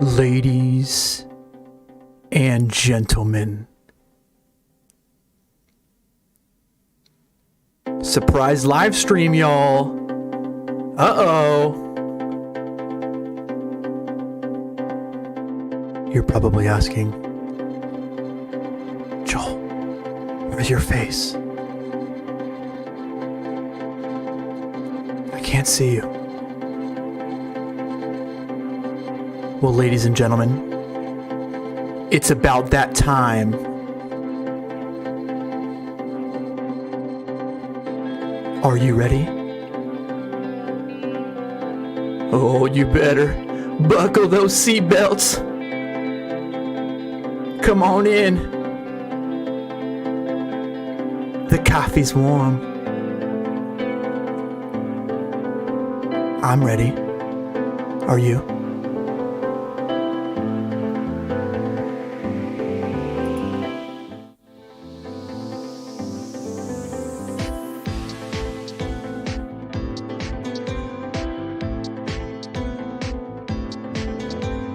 Ladies and gentlemen, surprise live stream, y'all. Uh-oh. You're probably asking, Joel, where's your face? I can't see you. Well, ladies and gentlemen, it's about that time. Are you ready? Oh, you better buckle those seatbelts. Come on in. The coffee's warm. I'm ready. Are you?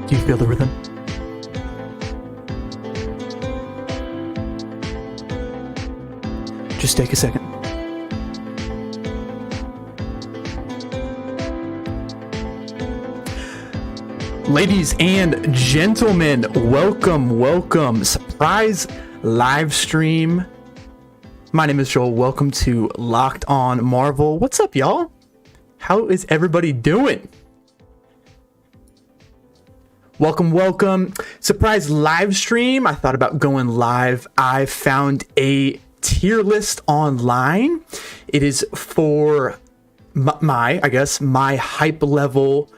Do you feel the rhythm? Just take a second. Ladies and gentlemen, welcome. Surprise live stream. My name is Joel. Welcome to Locked On Marvel. What's up, y'all? How is everybody doing? Welcome. Surprise live stream. I thought about going live. I found a tier list online. It is for my hype level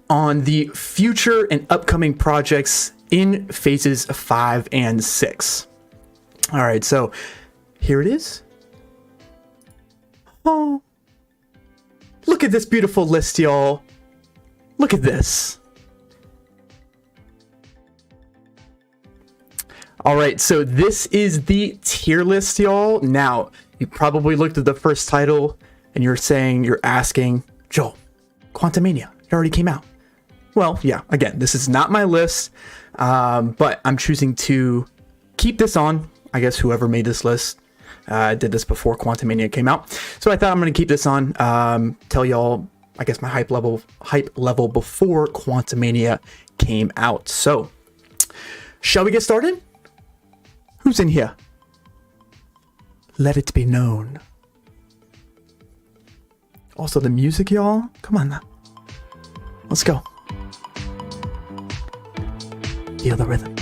on the future and upcoming projects in phases 5 and 6. All right, so here it is. Oh, look at this beautiful list, y'all. Look at this. All right, so this is the tier list, y'all. Now, you probably looked at the first title and you're asking, Joel, Quantumania, it already came out. Well, yeah, again, this is not my list, but I'm choosing to keep this on. I guess whoever made this list did this before Quantumania came out. So I thought I'm going to keep this on, tell y'all, I guess, my hype level before Quantumania came out. So, shall we get started? Who's in here? Let it be known. Also, the music, y'all. Come on now. Let's go. Feel the rhythm.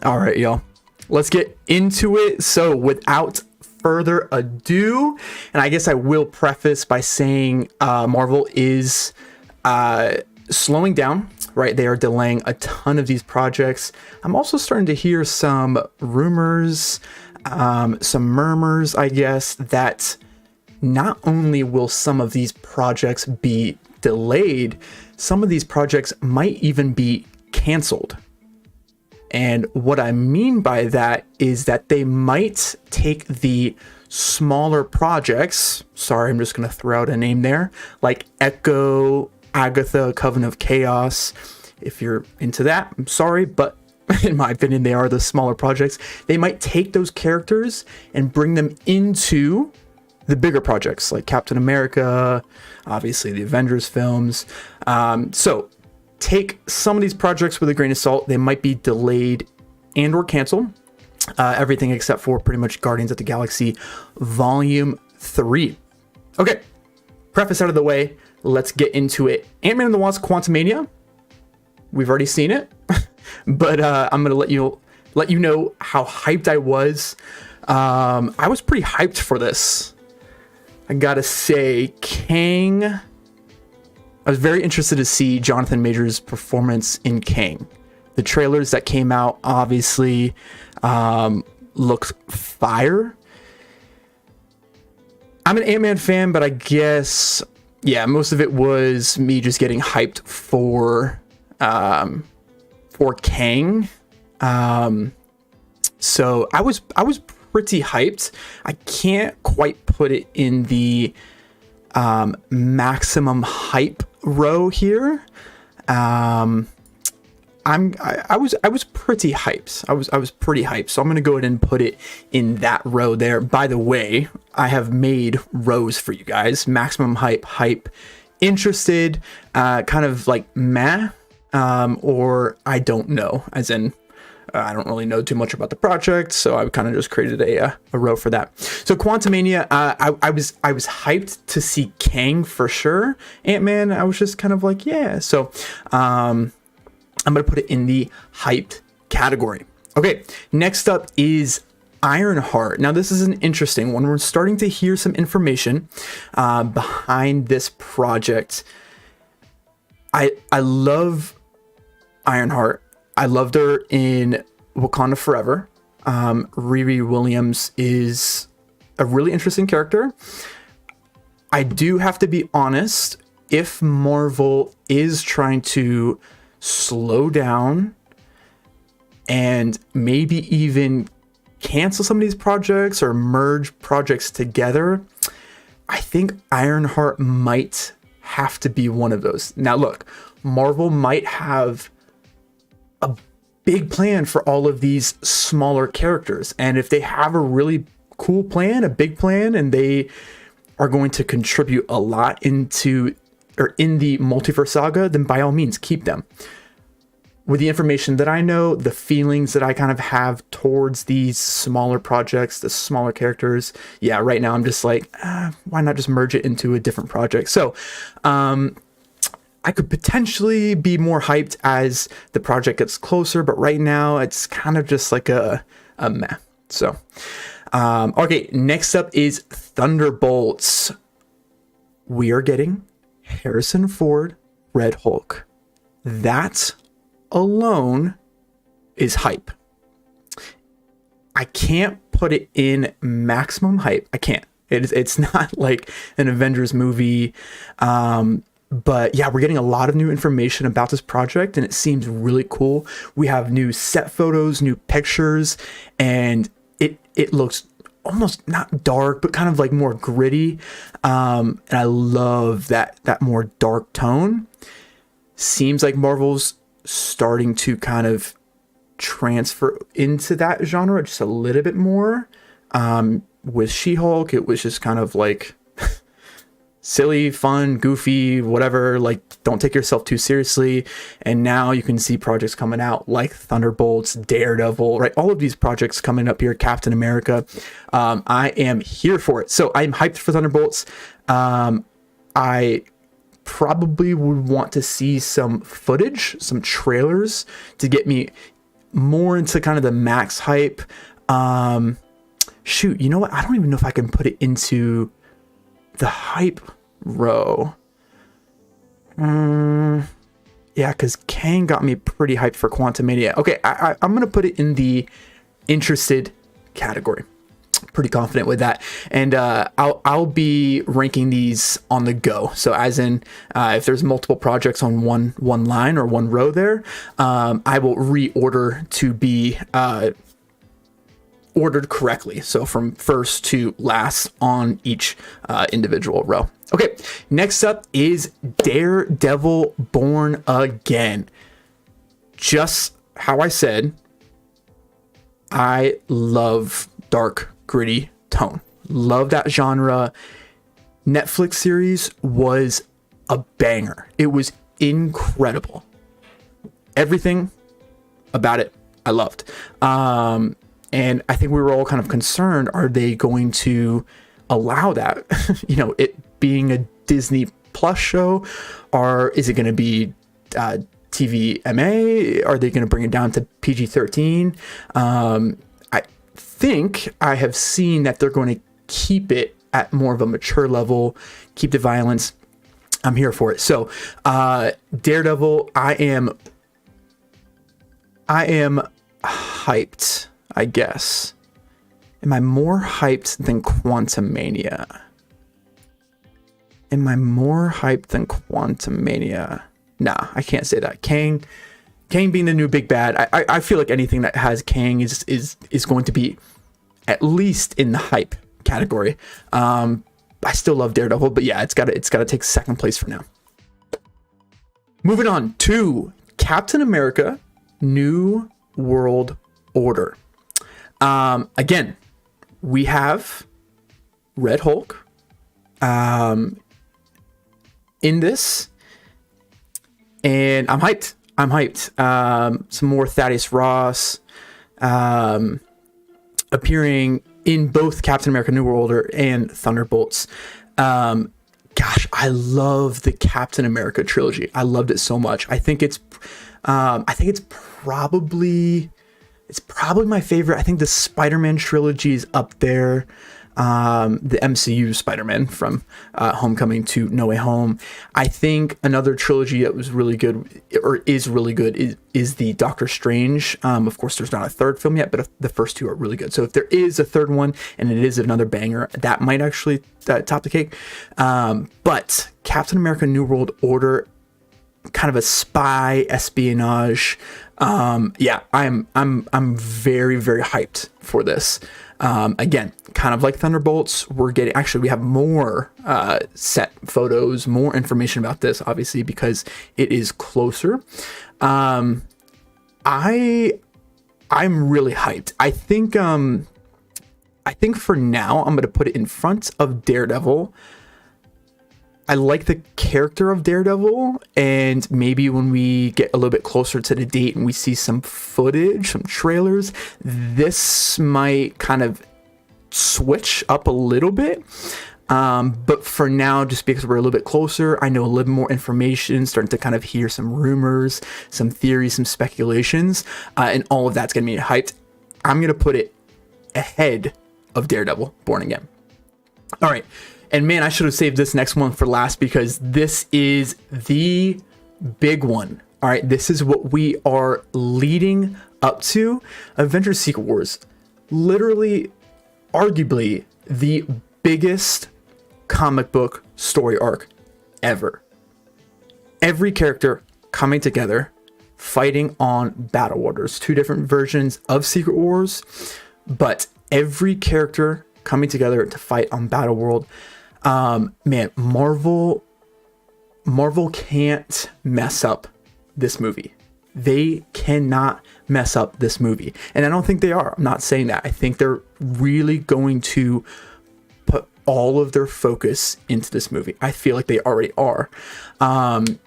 All right, y'all. Let's get into it. So, without further ado, and I guess I will preface by saying Marvel is slowing down. Right, they are delaying a ton of these projects. I'm also starting to hear some rumors, some murmurs, I guess, that not only will some of these projects be delayed, some of these projects might even be canceled. And what I mean by that is that they might take the smaller projects, sorry, I'm just going to throw out a name there, like Echo, Agatha, Coven of Chaos. If you're into that, I'm sorry, but in my opinion, they are the smaller projects. They might take those characters and bring them into the bigger projects like Captain America, obviously the Avengers films. So take some of these projects with a grain of salt. They might be delayed and or canceled. Everything except for pretty much Guardians of the Galaxy Volume 3. Okay, preface out of the way. Let's get into it. Ant-Man and the Wasp: Quantumania. We've already seen it, but I'm gonna let you know how hyped I was. I was pretty hyped for this. I gotta say, Kang. I was very interested to see Jonathan Majors' performance in Kang. The trailers that came out obviously looked fire. I'm an Ant-Man fan, but I guess, yeah, most of it was me just getting hyped for Kang. So I was pretty hyped. I can't quite put it in the maximum hype row here. I was pretty hyped. I was pretty hyped. So I'm gonna go ahead and put it in that row there. By the way, I have made rows for you guys. Maximum hype, interested, kind of like meh, or I don't know, as in I don't really know too much about the project, so I kind of just created a row for that. So Quantumania, I was hyped to see Kang for sure. Ant-Man, I was just kind of like, yeah. So I'm going to put it in the hyped category. Okay, next up is Ironheart. Now, this is an interesting one. We're starting to hear some information behind this project. I love Ironheart. I loved her in Wakanda Forever. Riri Williams is a really interesting character. I do have to be honest, if Marvel is trying to slow down and maybe even cancel some of these projects or merge projects together, I think Ironheart might have to be one of those. Now look, Marvel might have a big plan for all of these smaller characters, and if they have a really cool plan, a big plan, and they are going to contribute a lot into or in the multiverse saga, then by all means keep them. With the information that I know, the feelings that I kind of have towards these smaller projects, the smaller characters, yeah, right now I'm just like, why not just merge it into a different project? So I could potentially be more hyped as the project gets closer, but right now it's kind of just like a meh. So, okay, next up is Thunderbolts. We are getting Harrison Ford, Red Hulk. That alone is hype. I can't put it in maximum hype. I can't. It's not like an Avengers movie. But yeah, we're getting a lot of new information about this project, and it seems really cool. We have new set photos, new pictures, and it looks almost not dark, but kind of like more gritty. And I love that more dark tone. Seems like Marvel's starting to kind of transfer into that genre just a little bit more. With She-Hulk, it was just kind of like silly, fun, goofy, whatever, like don't take yourself too seriously. And now you can see projects coming out like Thunderbolts, Daredevil, right? All of these projects coming up here, Captain America. I am here for it. So I'm hyped for Thunderbolts. I probably would want to see some footage, some trailers to get me more into kind of the max hype. Shoot, you know what? I don't even know if I can put it into the hype row. Yeah, because Kang got me pretty hyped for Quantumania. Okay, I'm going to put it in the interested category. Pretty confident with that. And I'll be ranking these on the go. So as in, if there's multiple projects on one line or one row there, I will reorder to be ordered correctly. So from first to last on each individual row. Okay, next up is Daredevil Born Again. Just how I said, I love dark, gritty tone. Love that genre. Netflix series was a banger. It was incredible. Everything about it, I loved. And I think we were all kind of concerned, are they going to allow that, you know, it being a Disney Plus show, or is it going to be TVMA? Are they going to bring it down to PG-13? I think I have seen that they're going to keep it at more of a mature level, keep the violence. I'm here for it. So Daredevil, I am hyped, I guess. Am I more hyped than Quantumania? Nah, I can't say that. Kang being the new big bad, I feel like anything that has Kang is going to be at least in the hype category. I still love Daredevil, but yeah, it's gotta take second place for now. Moving on to Captain America: New World Order. Again, we have Red Hulk in this, and I'm hyped. Some more Thaddeus Ross appearing in both Captain America: New World Order and Thunderbolts. Gosh, I love the Captain America trilogy. I loved it so much. I think it's probably my favorite. I think the Spider-Man trilogy is up there. The MCU Spider-Man from Homecoming to No Way Home. I think another trilogy that was really good, or is really good, is the Doctor Strange. Of course, there's not a third film yet, but the first two are really good. So if there is a third one, and it is another banger, that might actually top the cake. But Captain America: New World Order, kind of a spy espionage. Yeah, I'm very, very hyped for this. Again, kind of like Thunderbolts, we have more set photos, more information about this, obviously, because it is closer. I'm really hyped. I think for now I'm gonna put it in front of Daredevil. I like the character of Daredevil, and maybe when we get a little bit closer to the date and we see some footage, some trailers, this might kind of switch up a little bit. But for now, just because we're a little bit closer, I know a little more information, starting to kind of hear some rumors, some theories, some speculations, and all of that's going to be hyped. I'm going to put it ahead of Daredevil: Born Again. All right. And man, I should have saved this next one for last, because this is the big one. All right, this is what we are leading up to. Avengers: Secret Wars, literally, arguably the biggest comic book story arc ever. Every character coming together, fighting on battle orders. Two different versions of Secret Wars, but every character coming together to fight on Battle World. Man, Marvel can't mess up this movie. They cannot mess up this movie. And I don't think they are. I'm not saying that. I think they're really going to put all of their focus into this movie. I feel like they already are.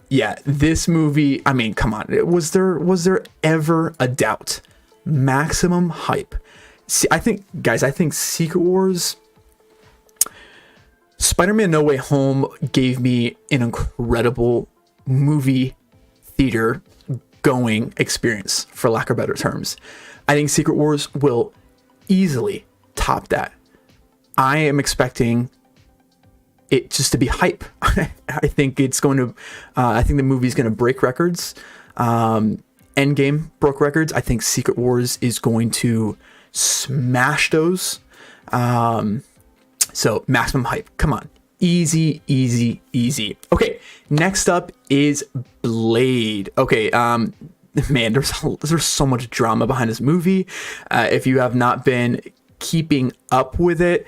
Yeah, this movie, I mean, come on. Was there ever a doubt? Maximum hype. See, I think Secret Wars, Spider-Man No Way Home gave me an incredible movie theater going experience, for lack of better terms. I think Secret Wars will easily top that. I am expecting it just to be hype. I think it's going to, I think the movie's going to break records. Endgame broke records. I think Secret Wars is going to smash those. So maximum hype. Come on. Easy. Okay, next up is Blade. Okay, man, there's so much drama behind this movie. If you have not been keeping up with it,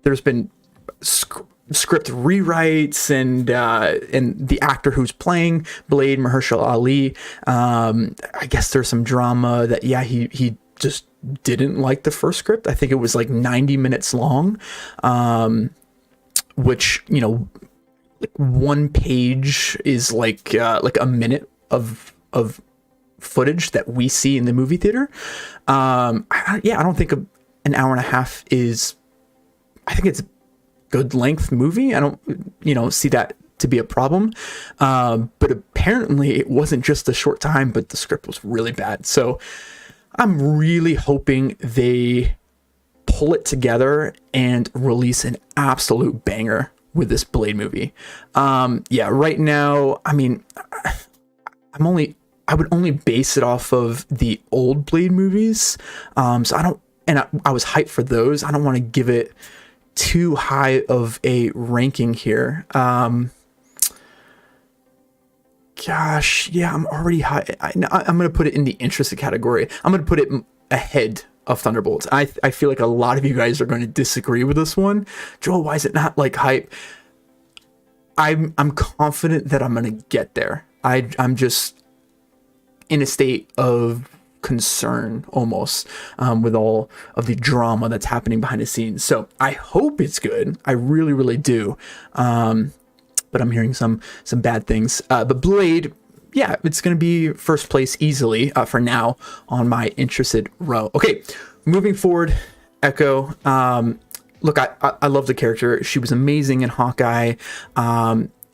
there's been script rewrites, and the actor who's playing Blade, Mahershala Ali, I guess there's some drama that he just didn't like the first script. I think it was like 90 minutes long, which, you know, like one page is like a minute of footage that we see in the movie theater. I don't think an hour and a half is, I think it's a good length movie. I don't, see that to be a problem. But apparently it wasn't just a short time, but the script was really bad. So I'm really hoping they pull it together and release an absolute banger with this Blade movie. Right now, I mean, I would only base it off of the old Blade movies. So I was hyped for those. I don't want to give it too high of a ranking here. I'm already high. I'm going to put it in the interested category. I'm going to put it ahead of Thunderbolts. I feel like a lot of you guys are going to disagree with this one. Joel, why is it not like hype? I'm confident that I'm going to get there. I'm just in a state of concern almost with all of the drama that's happening behind the scenes. So I hope it's good. I really, really do. But I'm hearing some bad things. But Blade, yeah, it's going to be first place easily for now on my interested row. Okay, moving forward, Echo. Look, I love the character. She was amazing in Hawkeye.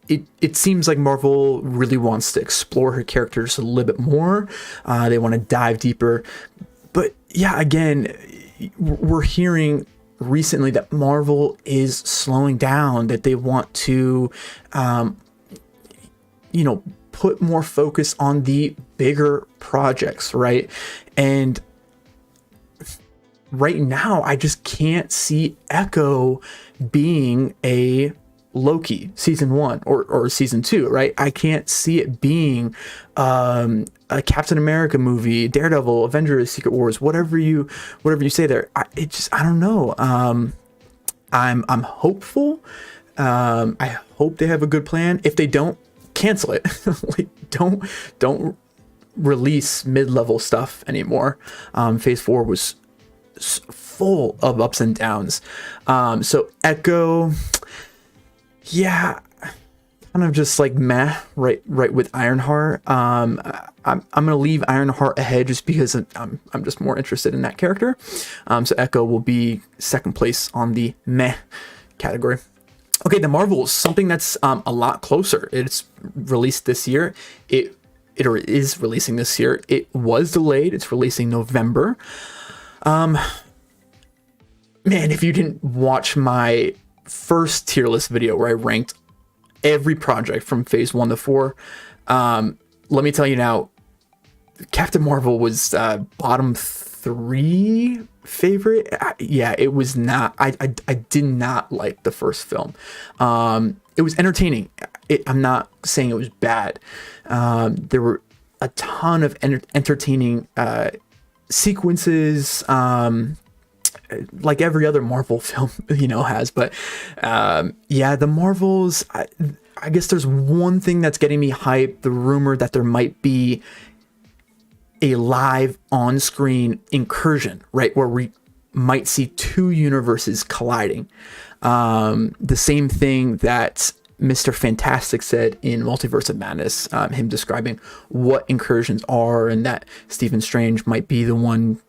It seems like Marvel really wants to explore her characters a little bit more. They want to dive deeper. But yeah, again, we're hearing recently that Marvel is slowing down, that they want to, put more focus on the bigger projects, right? And right now, I just can't see Echo being a Loki season 1 or season 2, right? I can't see it being a Captain America movie, Daredevil, Avengers, Secret Wars, whatever you say there. I don't know. I'm hopeful. I hope they have a good plan. If they don't, cancel it. Like, don't release mid-level stuff anymore. Phase 4 was full of ups and downs. So Echo, yeah, kind of just like meh, right with Ironheart. I'm gonna leave Ironheart ahead just because I'm just more interested in that character. So Echo will be second place on the meh category. Okay, the Marvels, something that's a lot closer. It's released this year. It is releasing this year. It was delayed. It's releasing November. Man, if you didn't watch my first tier list video where I ranked every project from phase 1 to 4, let me tell you now, Captain Marvel was bottom 3 favorite. Yeah, it was not. I did not like the first film. It was entertaining. I'm not saying it was bad. There were a ton of entertaining sequences, like every other Marvel film, has. But yeah, the Marvels, I guess there's one thing that's getting me hyped: the rumor that there might be a live on-screen incursion, right, where we might see 2 universes colliding. The same thing that Mr. Fantastic said in Multiverse of Madness, him describing what incursions are, and that Stephen Strange might be the one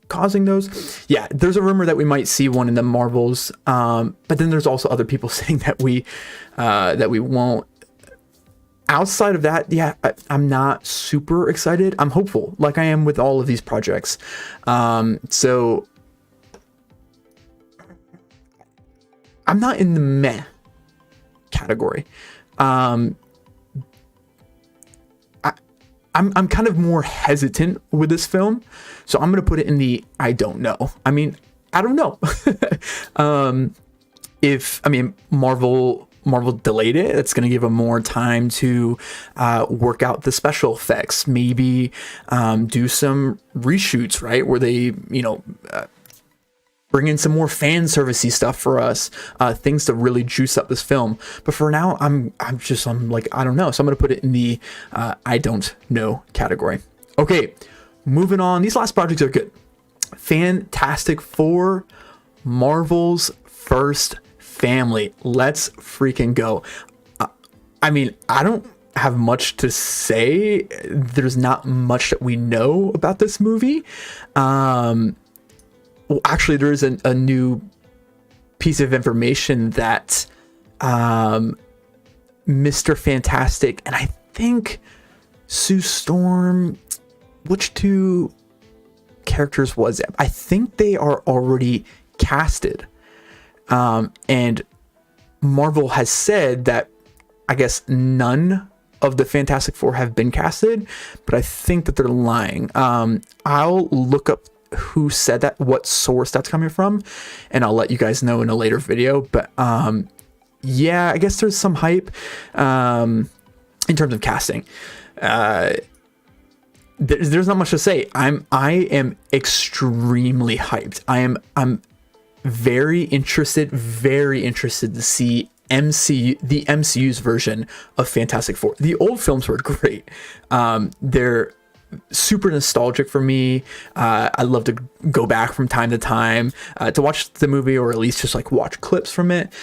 causing those. Yeah, there's a rumor that we might see one in the Marvels, but then there's also other people saying that we won't. Outside of that, yeah, I'm not super excited. I'm hopeful, like I am with all of these projects. So I'm not in the meh category. I'm kind of more hesitant with this film, so I'm gonna put it in the I don't know. I mean, I don't know. Marvel delayed it. It's going to give them more time to work out the special effects, maybe do some reshoots, right, where they bring in some more fan servicey stuff for us, things to really juice up this film. But for now, I'm like, I don't know. So I'm going to put it in the I don't know category. Okay, moving on. These last projects are good. Fantastic Four, Marvel's first family. Let's freaking go. I mean, I don't have much to say. There's not much that we know about this movie. Well, actually, there is a new piece of information that Mr. Fantastic and I think Sue Storm, which 2 characters was it? I think they are already casted. And Marvel has said that I guess none of the Fantastic Four have been casted, but I think that they're lying. I'll look up who said that, what source that's coming from, and I'll let you guys know in a later video. But yeah, I guess there's some hype in terms of casting. there's not much to say. I am extremely hyped. I'm very interested to see the MCU's version of Fantastic Four. The old films were great. They're super nostalgic for me. I love to go back from time to time to watch the movie, or at least just like watch clips from it.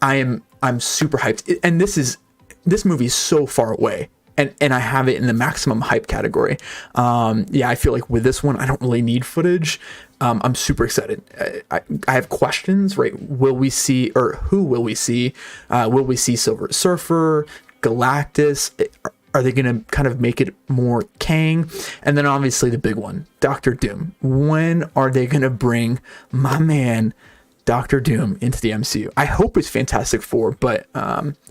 I'm super hyped, and this movie is so far away. And I have it in the maximum hype category. I feel like with this one, I don't really need footage. I'm super excited. I have questions, right? Will we see, or who will we see? Will we see Silver Surfer, Galactus? Are they going to kind of make it more Kang? And then obviously the big one, Doctor Doom. When are they going to bring my man, Doctor Doom, into the MCU? I hope it's Fantastic Four, but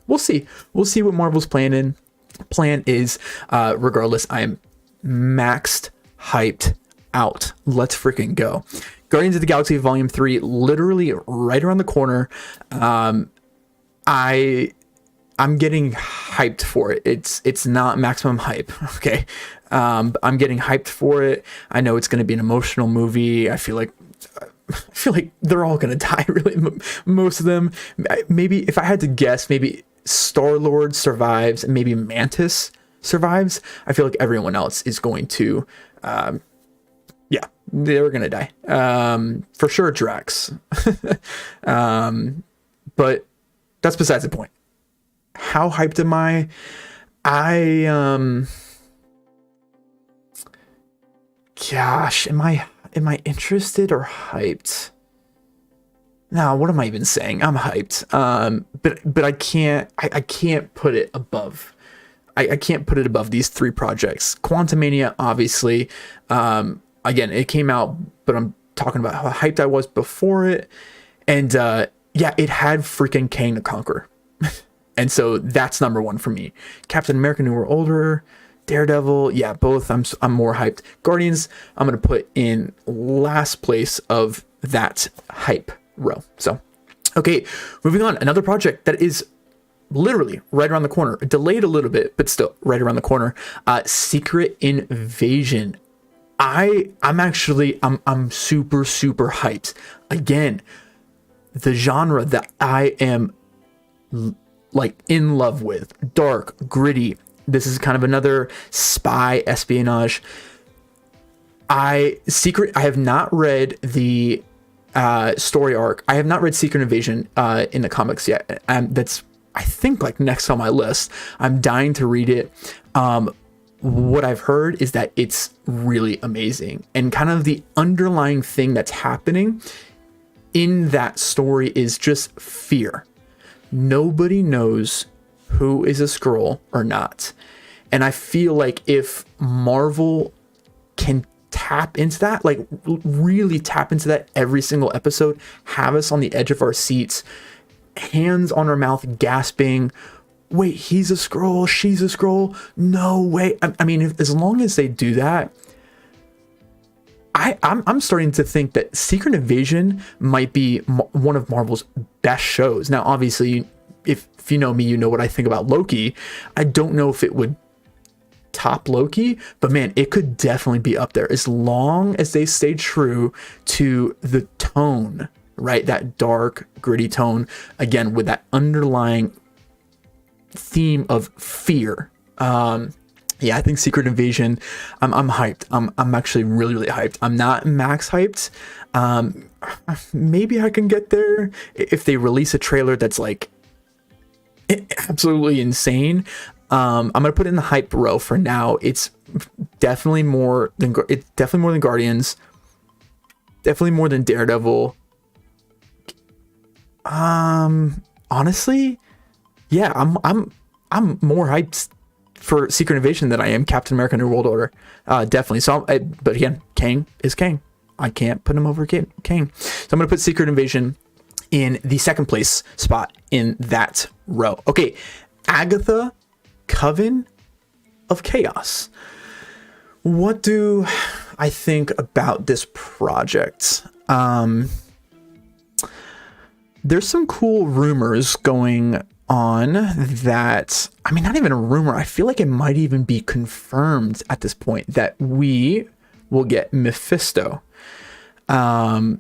we'll see. We'll see what Marvel's plan is. Regardless, I am maxed hyped out. Let's freaking go. Guardians of the Galaxy Volume 3, literally right around the corner. I'm getting hyped for it. It's not maximum hype, okay? I'm getting hyped for it. I know it's going to be an emotional movie. I feel like they're all going to die, really. Most of them. Maybe if I had to guess, maybe Star-Lord survives and maybe Mantis survives. I feel like everyone else is going to, they're going to die. For sure, Drax. But that's besides the point. How hyped am I? Gosh, am I interested or hyped? No, what am I even saying? I'm hyped. But I can't put it above. I can't put it above these three projects. Quantumania, obviously. Again, it came out, but I'm talking about how hyped I was before it. And it had freaking Kang the Conqueror. And so that's number one for me. Captain America: New World Order, Daredevil, both. I'm more hyped. Guardians, I'm gonna put in last place of that hype row. So, okay, moving on. Another project that is literally right around the corner, delayed a little bit, but still right around the corner. Secret Invasion. I'm super hyped. Again, the genre that I am like in love with, dark, gritty. This is kind of another spy espionage. I have not read the story arc. I have not read Secret Invasion in the comics yet. That's, I think, like next on my list. I'm dying to read it. What I've heard is that it's really amazing, and kind of the underlying thing that's happening in that story is just fear. Nobody knows who is a Skrull or not. And I feel like if Marvel can tap into that, like really tap into that every single episode, have us on the edge of our seats, hands on our mouth, gasping, wait, he's a Skrull, she's a Skrull, no way. I mean, as long as they do that, I'm starting to think that Secret Invasion might be one of Marvel's best shows. Now, obviously, if you know me, you know what I think about Loki. I don't know if it would top Loki, but man, it could definitely be up there as long as they stay true to the tone, right? That dark, gritty tone, again, with that underlying theme of fear. I think Secret Invasion, I'm hyped. I'm actually really hyped. I'm not max hyped. Maybe I can get there if they release a trailer that's like absolutely insane. I'm gonna put it in the hype row for now. It's definitely more than Guardians. Definitely more than Daredevil. Honestly, yeah, I'm more hyped for Secret Invasion than I am Captain America: New World Order. Definitely. So, but again, Kang is Kang. I can't put him over Kang. So I'm gonna put Secret Invasion in the second place spot in that row. Okay, Agatha, Coven of Chaos. What do I think about this project? There's some cool rumors going on that, I mean, not even a rumor, I feel like it might even be confirmed at this point that we will get Mephisto. And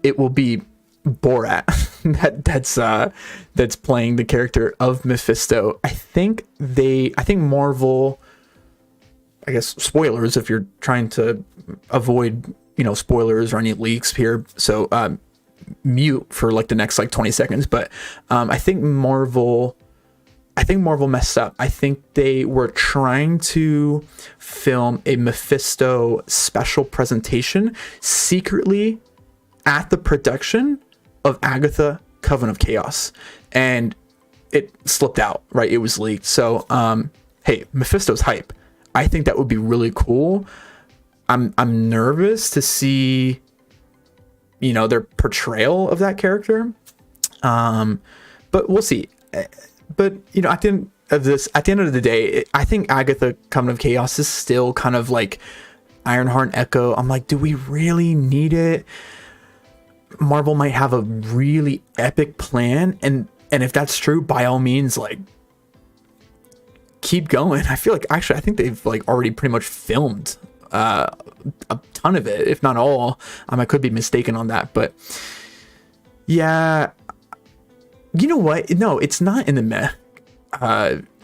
it will be Borat that's playing the character of Mephisto. I think Marvel, I guess, spoilers if you're trying to avoid, spoilers or any leaks here. So, mute for like the next like 20 seconds, but I think Marvel messed up. I think they were trying to film a Mephisto special presentation secretly at the production of Agatha Coven of Chaos, and it slipped out, right? It was leaked. So hey, Mephisto's hype. I think that would be really cool. I'm nervous to see their portrayal of that character, but we'll see. But at the end of the day, I think Agatha Coven of Chaos is still kind of like Ironheart and Echo. I'm like, do we really need it? Marvel might have a really epic plan, and if that's true, by all means, like, keep going. I feel like I think they've like already pretty much filmed a ton of it, if not all. I could be mistaken on that, but yeah, you know what? No, it's not in the meh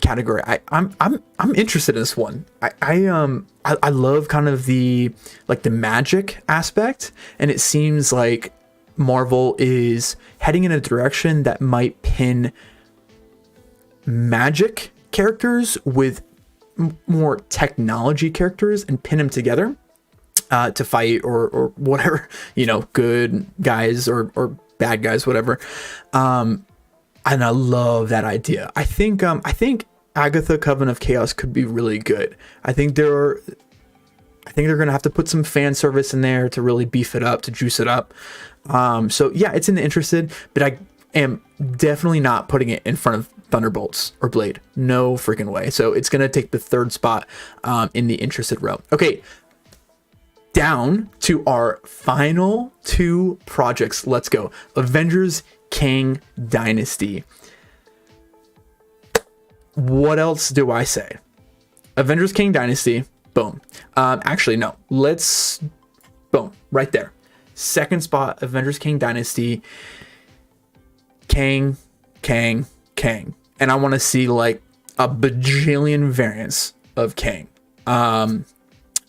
category. I'm interested in this one. I love kind of the magic aspect, and it seems like Marvel is heading in a direction that might pin magic characters with more technology characters and pin them together to fight or whatever, good guys or bad guys, whatever. And I love that idea. I think Agatha Coven of Chaos could be really good. I think they're going to have to put some fan service in there to really beef it up, to juice it up. So yeah, it's in the interested, but I am definitely not putting it in front of Thunderbolts or Blade. No freaking way. So it's going to take the third spot in the interested row. Okay, down to our final two projects. Let's go. Avengers Kang Dynasty. What else do I say? Avengers Kang Dynasty. Boom. Actually, no. Boom. Right there. Second spot, Avengers Kang Dynasty. Kang. And I want to see like a bajillion variants of Kang. I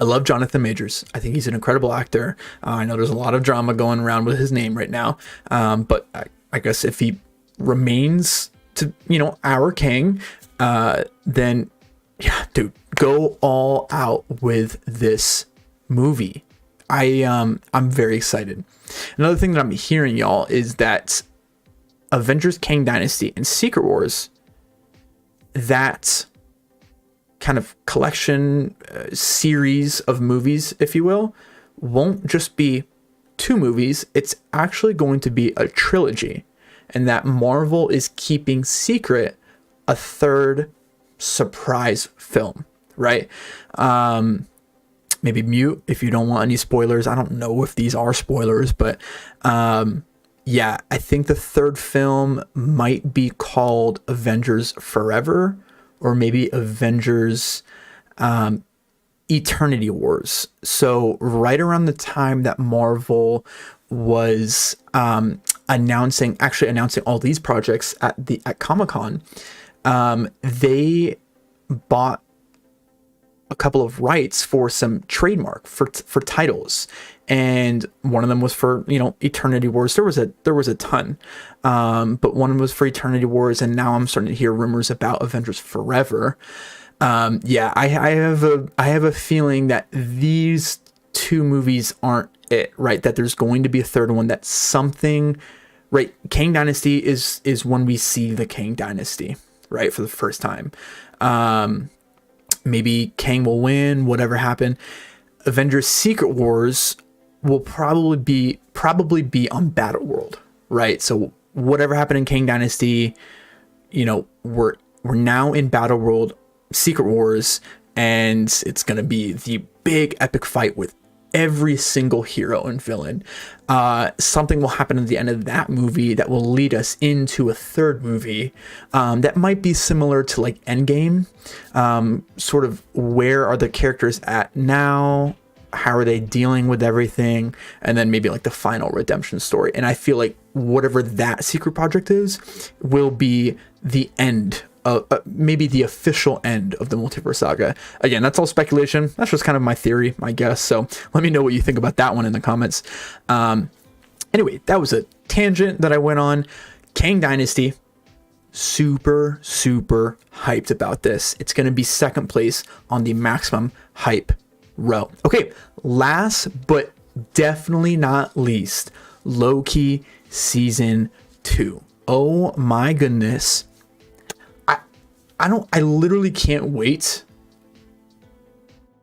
love Jonathan Majors. I think he's an incredible actor. I know there's a lot of drama going around with his name right now. But I guess if he remains to, our Kang, then yeah, dude, go all out with this movie. I'm very excited. Another thing that I'm hearing, y'all, is that Avengers Kang Dynasty and Secret Wars, that kind of collection series of movies, if you will, won't just be two movies. It's actually going to be a trilogy, and that Marvel is keeping secret a third surprise film, right? Maybe mute if you don't want any spoilers. I don't know if these are spoilers, but yeah, I think the third film might be called Avengers Forever, or maybe Avengers Eternity Wars. So right around the time that Marvel was announcing all these projects at Comic-Con, they bought a couple of rights for some trademark for titles, and one of them was for Eternity Wars. There was a ton, but one was for Eternity Wars, and now I'm starting to hear rumors about Avengers Forever. Yeah, I have a feeling that these two movies aren't it, right? That there's going to be a third one. That's something, right? Kang Dynasty is when we see the Kang Dynasty, right, for the first time. Maybe Kang will win, whatever happened. Avengers Secret Wars will probably be on Battleworld, right? So whatever happened in Kang Dynasty, we're now in Battleworld Secret Wars, and it's going to be the big epic fight with every single hero and villain. Something will happen at the end of that movie that will lead us into a third movie that might be similar to like Endgame. Sort of where are the characters at now? How are they dealing with everything? And then maybe like the final redemption story. And I feel like whatever that secret project is will be the end, maybe the official end of the multiverse saga. Again, that's all speculation. That's just kind of my theory, my guess. So let me know what you think about that one in the comments. Anyway, that was a tangent that I went on. Kang Dynasty, super hyped about this. It's going to be second place on the maximum hype row. Okay, last but definitely not least, Loki season 2. Oh my goodness. I literally can't wait.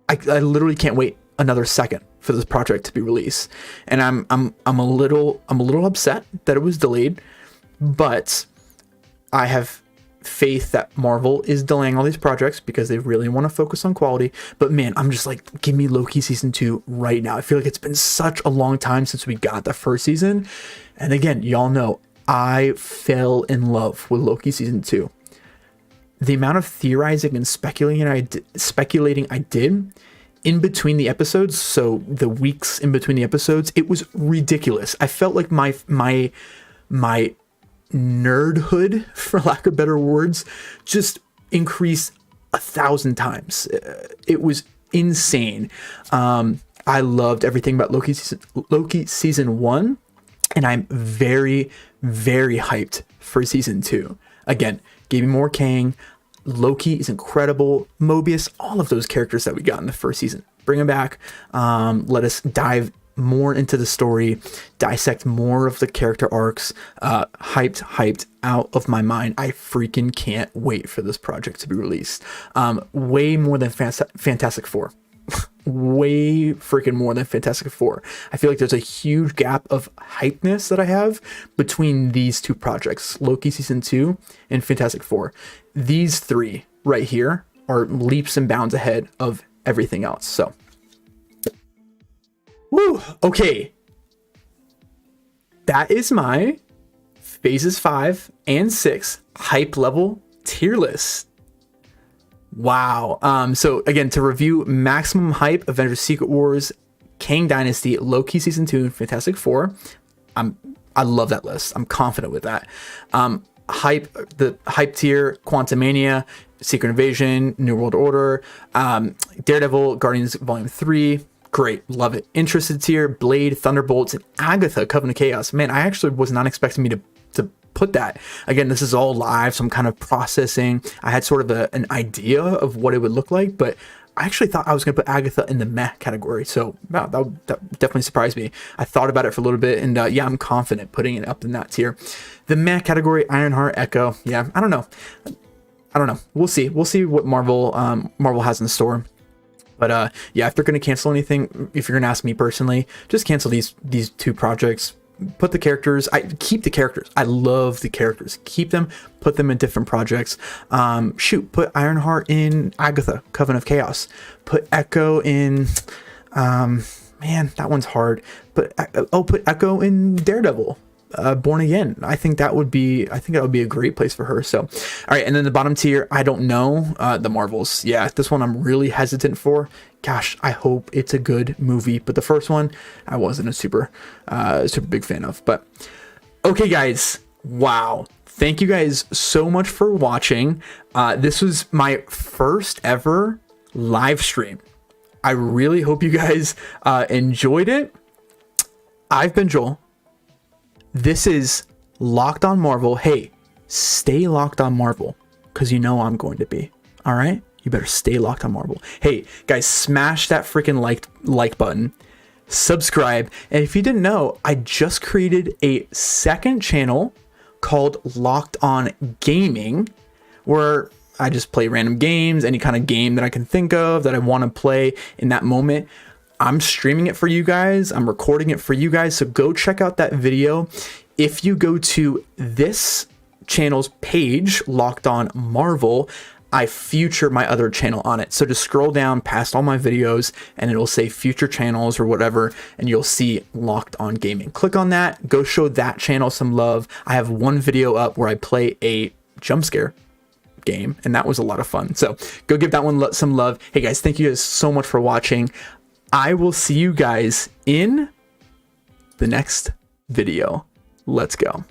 I literally can't wait another second for this project to be released. And I'm a little upset that it was delayed, but I have faith that Marvel is delaying all these projects because they really want to focus on quality. But man, I'm just like, give me Loki season 2 right now. I feel like it's been such a long time since we got the first season. And again, y'all know I fell in love with Loki season 2. The amount of theorizing and speculating I did in between the episodes, so the weeks in between the episodes, it was ridiculous. I felt like my nerdhood, for lack of better words, just increased 1,000 times. It was insane. I loved everything about Loki season 1, and I'm very hyped for season 2. Again, gave me more Kang. Loki is incredible. Mobius, all of those characters that we got in the first season, bring them back. Let us dive more into the story, dissect more of the character arcs. Hyped out of my mind. I freaking can't wait for this project to be released. Way more than Fantastic Four. Way freaking more than Fantastic Four. I feel like there's a huge gap of hypeness that I have between these two projects, Loki season 2 and Fantastic Four. These three right here are leaps and bounds ahead of everything else. So, woo, okay. That is my phases 5 and 6 hype level tier list. Wow. So again, to review: maximum hype, Avengers Secret Wars, Kang Dynasty, Loki season 2, and Fantastic Four. I love that list. I'm confident with that. The hype tier: Quantumania, Secret Invasion, New World Order, Daredevil, Guardians Volume 3. Great, love it. Interested tier: Blade, Thunderbolts, and Agatha, Covenant of Chaos. Man, I actually was not expecting me to put that. Again, this is all live, so I'm kind of processing. I had sort of an idea of what it would look like, but I actually thought I was going to put Agatha in the meh category. So wow, that definitely surprised me. I thought about it for a little bit, and yeah, I'm confident putting it up in that tier. The meh category: Ironheart, Echo. Yeah, I don't know. We'll see what Marvel has in store. But yeah, if they're going to cancel anything, if you're going to ask me personally, just cancel these two projects. Put the characters, keep the characters. I love the characters. Keep them, put them in different projects. Put Ironheart in Agatha, Covenant of Chaos. Put Echo in, man, that one's hard. Put Echo in Daredevil, Born Again. I think that would be a great place for her. So, all right, and then the bottom tier, I don't know, the Marvels. Yeah, this one I'm really hesitant for. Gosh, I hope it's a good movie, but the first one I wasn't a super big fan of. But okay, guys, wow, thank you guys so much for watching. This was my first ever live stream. I really hope you guys enjoyed it. I've been Joel. This is Locked on Marvel. Hey, stay locked on Marvel, because you know I'm going to be. All right? You better stay locked on Marvel. Hey, guys, smash that freaking like button. Subscribe. And if you didn't know, I just created a second channel called Locked on Gaming, where I just play random games, any kind of game that I can think of that I want to play in that moment. I'm streaming it for you guys. I'm recording it for you guys. So go check out that video. If you go to this channel's page, Locked on Marvel, I feature my other channel on it. So just scroll down past all my videos and it'll say future channels or whatever, and you'll see Locked On Gaming. Click on that, go show that channel some love. I have one video up where I play a jump scare game, and that was a lot of fun. So go give that one some love. Hey guys, thank you guys so much for watching. I will see you guys in the next video. Let's go.